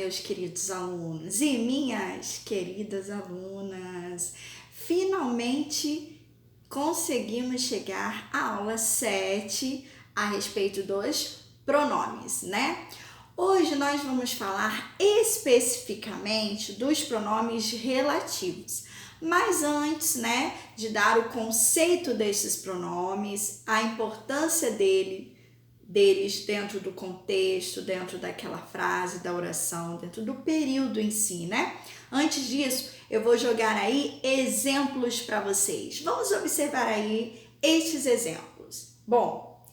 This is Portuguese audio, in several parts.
meus queridos alunos e minhas queridas alunas. Finalmente conseguimos chegar à aula 7 a respeito dos pronomes, né? Hoje nós vamos falar especificamente dos pronomes relativos. Mas antes, né, de dar o conceito desses pronomes, a importância deles dentro do contexto, dentro daquela frase, da oração, dentro do período em si, né? Antes disso, eu vou jogar aí exemplos para vocês. Vamos observar aí estes exemplos. Bom,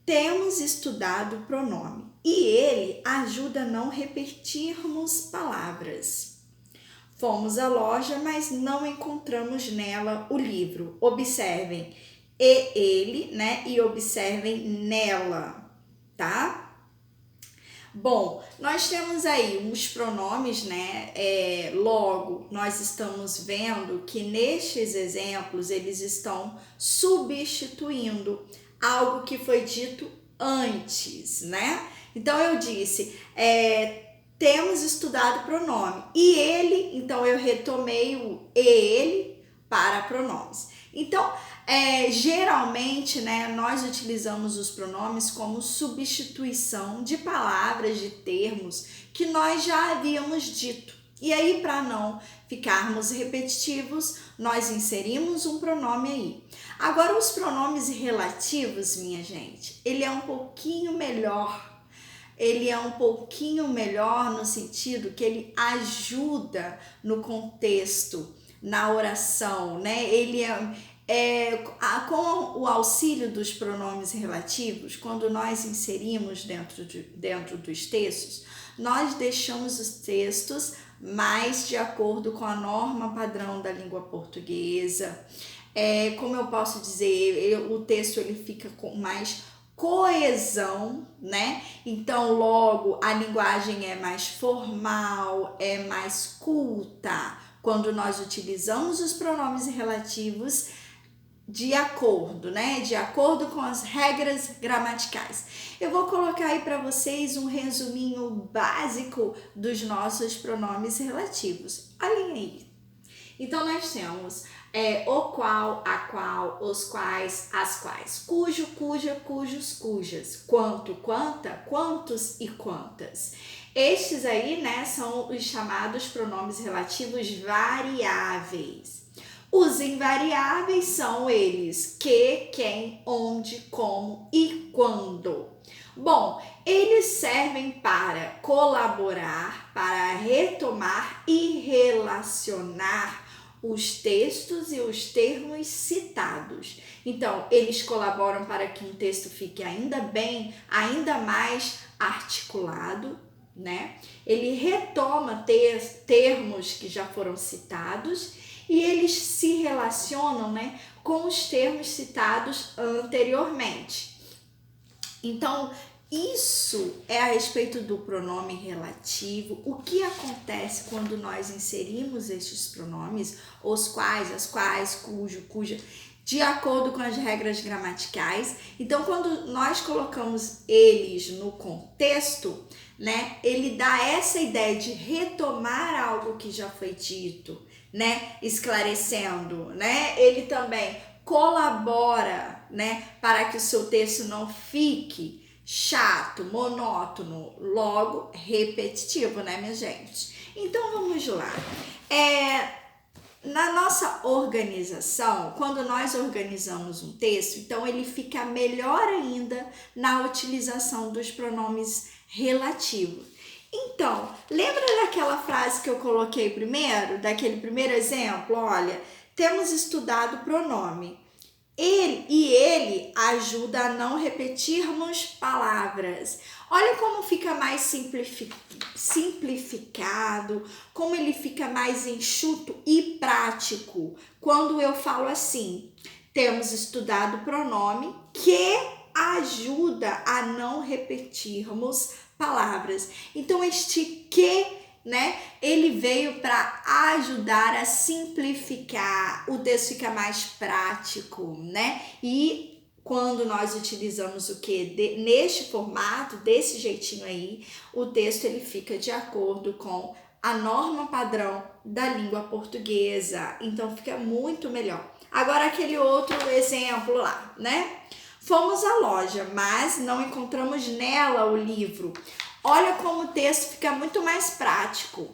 temos estudado o pronome e ele ajuda a não repetirmos palavras. Fomos à loja, mas não encontramos nela o livro. Observem ele, né? E observem nela, tá? Bom, nós temos aí uns pronomes, né? Logo, nós estamos vendo que nestes exemplos eles estão substituindo algo que foi dito antes, né? Então eu disse, temos estudado pronome e ele, então eu retomei o ele para pronomes. Então, geralmente, né, nós utilizamos os pronomes como substituição de palavras, de termos que nós já havíamos dito. E aí, para não ficarmos repetitivos, nós inserimos um pronome aí. Agora, os pronomes relativos, minha gente, ele é um pouquinho melhor. Ele é um pouquinho melhor no sentido que ele ajuda no contexto, na oração, né? Ele com o auxílio dos pronomes relativos, quando nós inserimos dentro dos textos, nós deixamos os textos mais de acordo com a norma padrão da língua portuguesa. Como eu posso dizer, o texto ele fica com mais coesão, né? Então, logo, a linguagem é mais formal, é mais culta, quando nós utilizamos os pronomes relativos de acordo, né? De acordo com as regras gramaticais. Eu vou colocar aí para vocês um resuminho básico dos nossos pronomes relativos. Olhem aí. Então, nós temos o qual, a qual, os quais, as quais, cujo, cuja, cujos, cujas, quanto, quanta, quantos e quantas. Estes aí, né, são os chamados pronomes relativos variáveis. Os invariáveis são eles que, quem, onde, como e quando. Bom, eles servem para colaborar, para retomar e relacionar os textos e os termos citados. Então, eles colaboram para que um texto fique ainda mais articulado, né? Ele retoma termos que já foram citados e eles se relacionam, né, com os termos citados anteriormente. Então, isso é a respeito do pronome relativo. O que acontece quando nós inserimos estes pronomes, os quais, as quais, cujo, cuja, de acordo com as regras gramaticais. Então, quando nós colocamos eles no contexto, né, ele dá essa ideia de retomar algo que já foi dito, né, esclarecendo, né? Ele também colabora, né, para que o seu texto não fique chato, monótono, logo repetitivo, né, minha gente? Então vamos lá. Na nossa organização, quando nós organizamos um texto, então ele fica melhor ainda na utilização dos pronomes relativos. Então, lembra daquela frase que eu coloquei primeiro, daquele primeiro exemplo? Olha, temos estudado o pronome. Ele ajuda a não repetirmos palavras. Olha como fica mais simplificado, como ele fica mais enxuto e prático. Quando eu falo assim, temos estudado o pronome que ajuda a não repetirmos palavras. Então, este que, né, ele veio para ajudar a simplificar, o texto fica mais prático, né? E quando nós utilizamos o que? Neste formato, desse jeitinho aí, o texto ele fica de acordo com a norma padrão da língua portuguesa. Então fica muito melhor. Agora aquele outro exemplo lá, né? Fomos à loja, mas não encontramos nela o livro. Olha como o texto fica muito mais prático.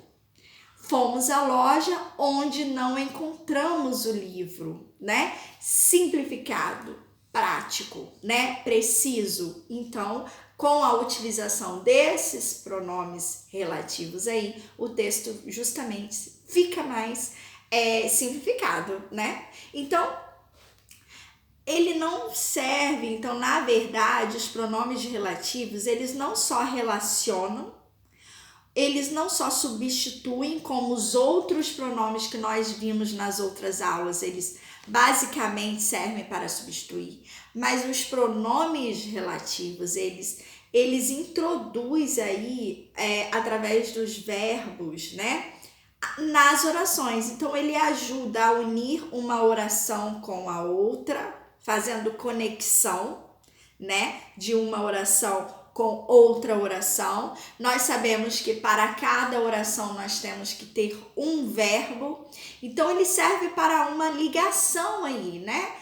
Fomos à loja onde não encontramos o livro, né? Simplificado, prático, né? Preciso. Então, com a utilização desses pronomes relativos aí, o texto justamente fica mais simplificado, né? Então, ele não serve, então, na verdade, os pronomes relativos, eles não só relacionam, eles não só substituem como os outros pronomes que nós vimos nas outras aulas, eles basicamente servem para substituir, mas os pronomes relativos, eles introduzem aí, através dos verbos, né, nas orações. Então, ele ajuda a unir uma oração com a outra, fazendo conexão, né, de uma oração com outra oração. Nós sabemos que para cada oração nós temos que ter um verbo, então ele serve para uma ligação aí, né?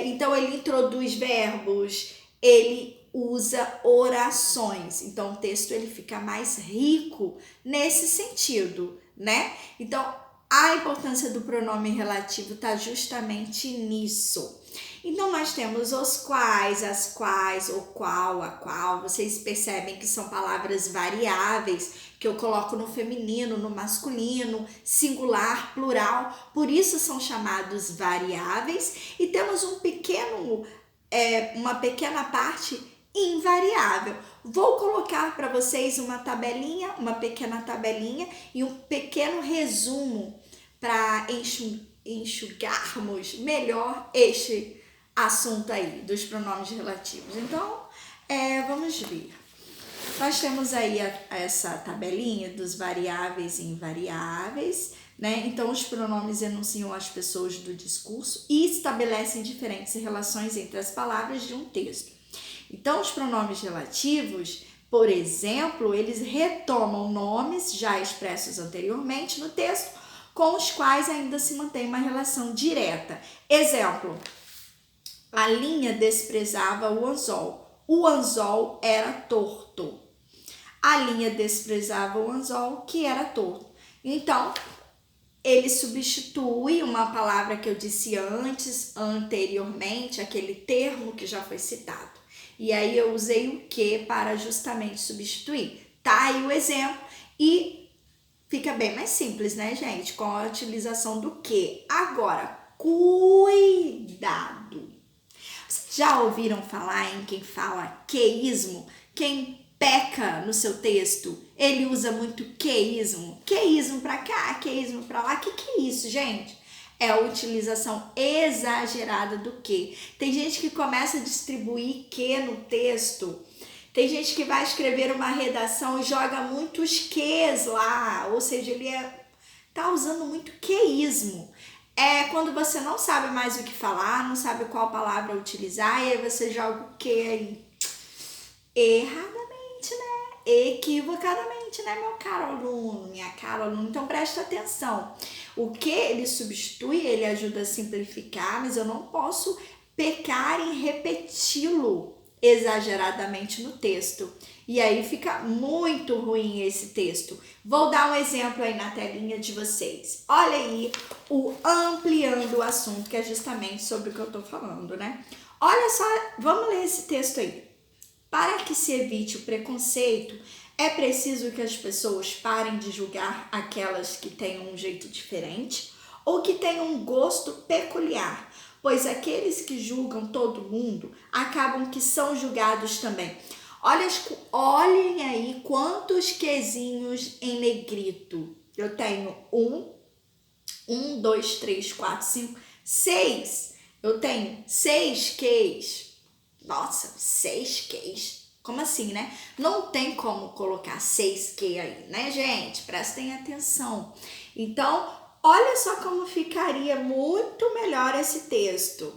Então ele introduz verbos, ele usa orações, então o texto ele fica mais rico nesse sentido, né? Então a importância do pronome relativo está justamente nisso. Então, nós temos os quais, as quais, o qual, a qual. Vocês percebem que são palavras variáveis, que eu coloco no feminino, no masculino, singular, plural. Por isso são chamados variáveis. E temos uma pequena parte invariável. Vou colocar para vocês uma pequena tabelinha e um pequeno resumo para enxugarmos melhor este assunto aí dos pronomes relativos. Então, vamos ver. Nós temos aí essa tabelinha dos variáveis e invariáveis, né? Então, os pronomes enunciam as pessoas do discurso e estabelecem diferentes relações entre as palavras de um texto. Então, os pronomes relativos, por exemplo, eles retomam nomes já expressos anteriormente no texto, com os quais ainda se mantém uma relação direta. Exemplo, a linha desprezava o anzol. O anzol era torto. A linha desprezava o anzol, que era torto. Então, ele substitui uma palavra que eu disse anteriormente, aquele termo que já foi citado. E aí eu usei o que para justamente substituir. Tá aí o exemplo e fica bem mais simples, né, gente? Com a utilização do que. Agora, cuidado. Vocês já ouviram falar em quem fala queísmo? Quem peca no seu texto, ele usa muito queísmo. Queísmo pra cá, queísmo pra lá. Que é isso, gente? É a utilização exagerada do que. Tem gente que começa a distribuir que no texto. Tem gente que vai escrever uma redação e joga muitos quês lá, ou seja, ele tá usando muito queísmo. É quando você não sabe mais o que falar, não sabe qual palavra utilizar, e aí você joga o que aí. Erradamente, né? Equivocadamente, né, meu caro aluno, minha cara aluno? Então presta atenção. O que ele substitui, ele ajuda a simplificar, mas eu não posso pecar em repeti-lo exageradamente no texto. E aí fica muito ruim esse texto. Vou dar um exemplo aí na telinha de vocês. Olha aí o ampliando o assunto, que é justamente sobre o que eu tô falando, né? Olha só, vamos ler esse texto aí. Para que se evite o preconceito, é preciso que as pessoas parem de julgar aquelas que têm um jeito diferente ou que têm um gosto peculiar, pois aqueles que julgam todo mundo acabam que são julgados também. Olhem aí quantos quezinhos em negrito. Eu tenho 1, 2, 3, 4, 5, 6. Eu tenho 6 Qs. Nossa, 6 Qs. Como assim, né? Não tem como colocar 6Q aí, né, gente? Prestem atenção. Então, olha só como ficaria muito melhor esse texto.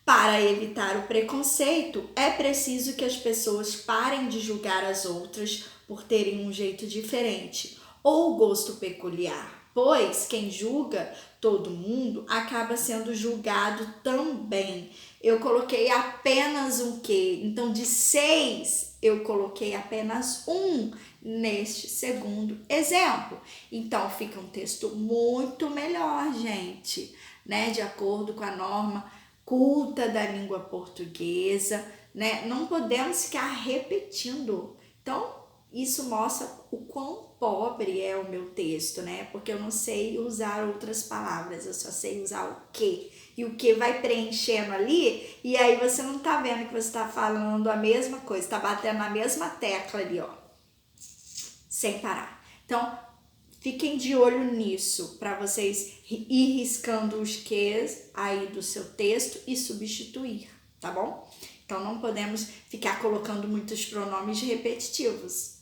Para evitar o preconceito, é preciso que as pessoas parem de julgar as outras por terem um jeito diferente ou gosto peculiar, pois quem julga todo mundo acaba sendo julgado também. Eu coloquei apenas um quê? Então, de 6, eu coloquei apenas um neste segundo exemplo. Então, fica um texto muito melhor, gente, né? De acordo com a norma culta da língua portuguesa, né? Não podemos ficar repetindo. Então, isso mostra o quão pobre é o meu texto, né? Porque eu não sei usar outras palavras, eu só sei usar o que. E o que vai preenchendo ali, e aí você não tá vendo que você tá falando a mesma coisa, tá batendo na mesma tecla ali, ó, sem parar. Então, fiquem de olho nisso, para vocês ir riscando os quês aí do seu texto e substituir, tá bom? Então, não podemos ficar colocando muitos pronomes repetitivos.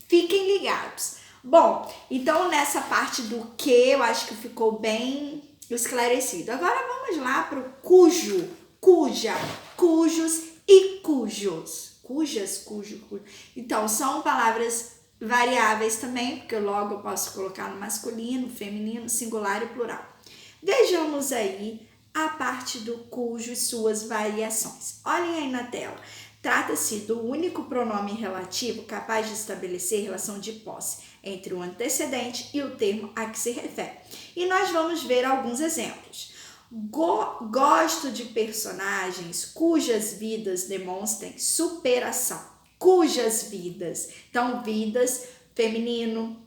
Fiquem ligados. Bom, então nessa parte do que eu acho que ficou bem esclarecido. Agora vamos lá para o cujo, cuja, cujos e cujos. Cujas, cujo. Então, são palavras variáveis também, porque logo eu posso colocar no masculino, feminino, singular e plural. Vejamos aí a parte do cujo e suas variações. Olhem aí na tela. Trata-se do único pronome relativo capaz de estabelecer relação de posse entre o antecedente e o termo a que se refere. E nós vamos ver alguns exemplos. Gosto de personagens cujas vidas demonstrem superação. Cujas vidas. Então, vidas, feminino,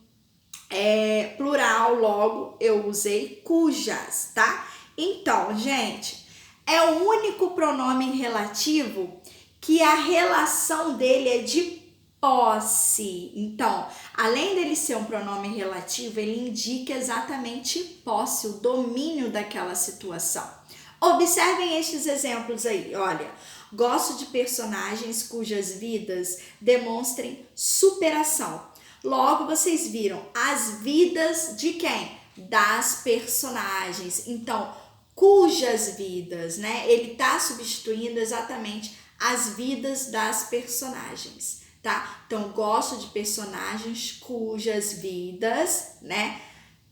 plural, logo eu usei cujas, tá? Então, gente, é o único pronome relativo que a relação dele é de posse. Então, além dele ser um pronome relativo, ele indica exatamente posse, o domínio daquela situação. Observem estes exemplos aí, olha. Gosto de personagens cujas vidas demonstrem superação. Logo, vocês viram as vidas de quem? Das personagens. Então, cujas vidas, né? Ele tá substituindo exatamente as vidas das personagens, tá? Então, gosto de personagens cujas vidas, né,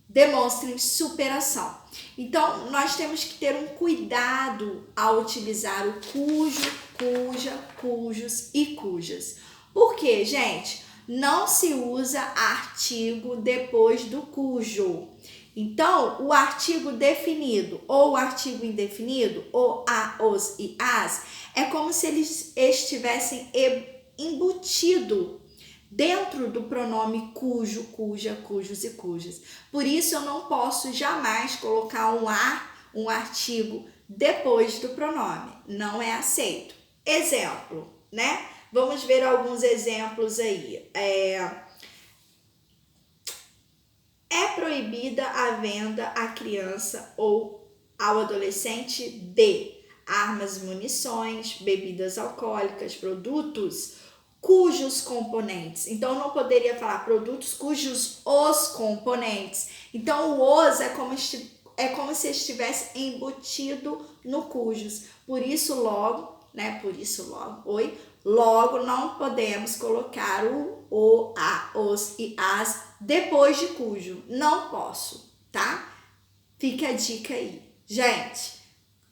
demonstrem superação. Então, nós temos que ter um cuidado ao utilizar o cujo, cuja, cujos e cujas. Por quê, gente? Não se usa artigo depois do cujo. Então, o artigo definido ou o artigo indefinido, ou a, os e as, é como se eles estivessem embutidos dentro do pronome cujo, cuja, cujos e cujas. Por isso, eu não posso jamais colocar um artigo depois do pronome. Não é aceito. Exemplo, né? Vamos ver alguns exemplos aí. É proibida a venda à criança ou ao adolescente de armas, munições, bebidas alcoólicas, produtos cujos componentes. Então, não poderia falar produtos cujos os componentes. Então, o os é como se estivesse embutido no cujos. Por isso, logo, né? Logo, não podemos colocar o, a, os e as depois de cujo. Não posso, tá? Fica a dica aí. Gente,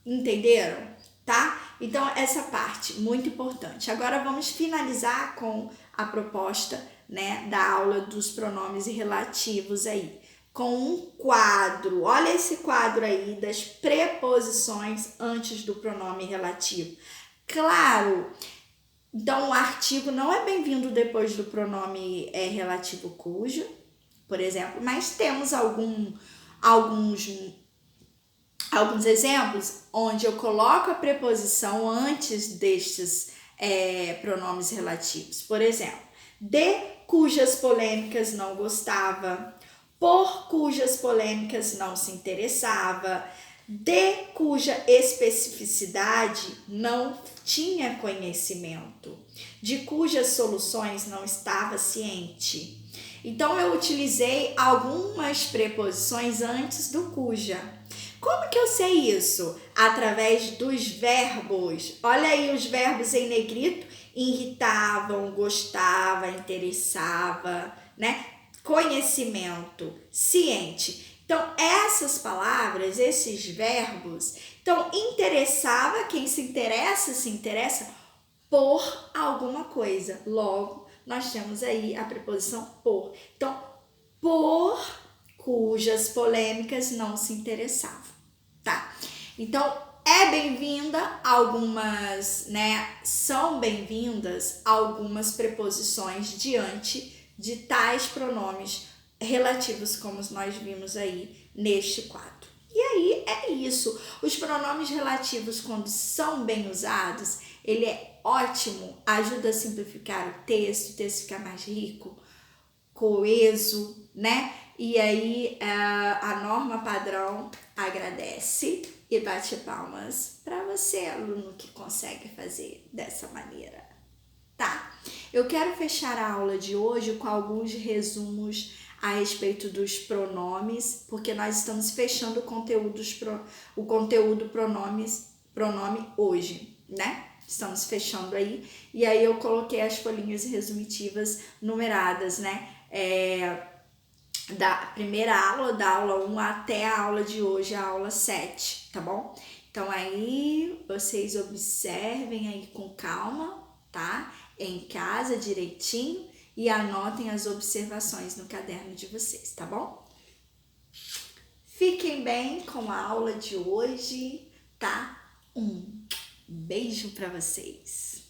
entenderam? Tá? Então, essa parte, muito importante. Agora, vamos finalizar com a proposta, né, da aula dos pronomes relativos aí. Com um quadro. Olha esse quadro aí das preposições antes do pronome relativo. Claro, então o artigo não é bem-vindo depois do pronome relativo cujo, por exemplo, mas temos alguns exemplos onde eu coloco a preposição antes destes pronomes relativos. Por exemplo, de cujas polêmicas não gostava, por cujas polêmicas não se interessava, de cuja especificidade não tinha conhecimento, de cujas soluções não estava ciente. Então, eu utilizei algumas preposições antes do cuja. Como que eu sei isso? Através dos verbos. Olha aí os verbos em negrito: irritavam, gostava, interessava, né? Conhecimento, ciente. Então, essas palavras, esses verbos, então, interessava, quem se interessa por alguma coisa. Logo, nós temos aí a preposição por. Então, por cujas polêmicas não se interessavam, tá? Então, é bem-vinda algumas, né? São bem-vindas algumas preposições diante de tais pronomes relativos, como nós vimos aí neste quadro. E aí é isso. Os pronomes relativos, quando são bem usados, ele é ótimo, ajuda a simplificar o texto ficar mais rico, coeso, né? E aí a norma padrão agradece e bate palmas para você, aluno, que consegue fazer dessa maneira, tá? Eu quero fechar a aula de hoje com alguns resumos a respeito dos pronomes, porque nós estamos fechando o conteúdo pronome hoje, né? Estamos fechando aí, e aí eu coloquei as folhinhas resumitivas numeradas, né? Da primeira aula, da aula 1 até a aula de hoje, a aula 7, tá bom? Então aí vocês observem aí com calma, tá? Em casa direitinho e anotem as observações no caderno de vocês, tá bom? Fiquem bem com a aula de hoje, tá? Um beijo para vocês.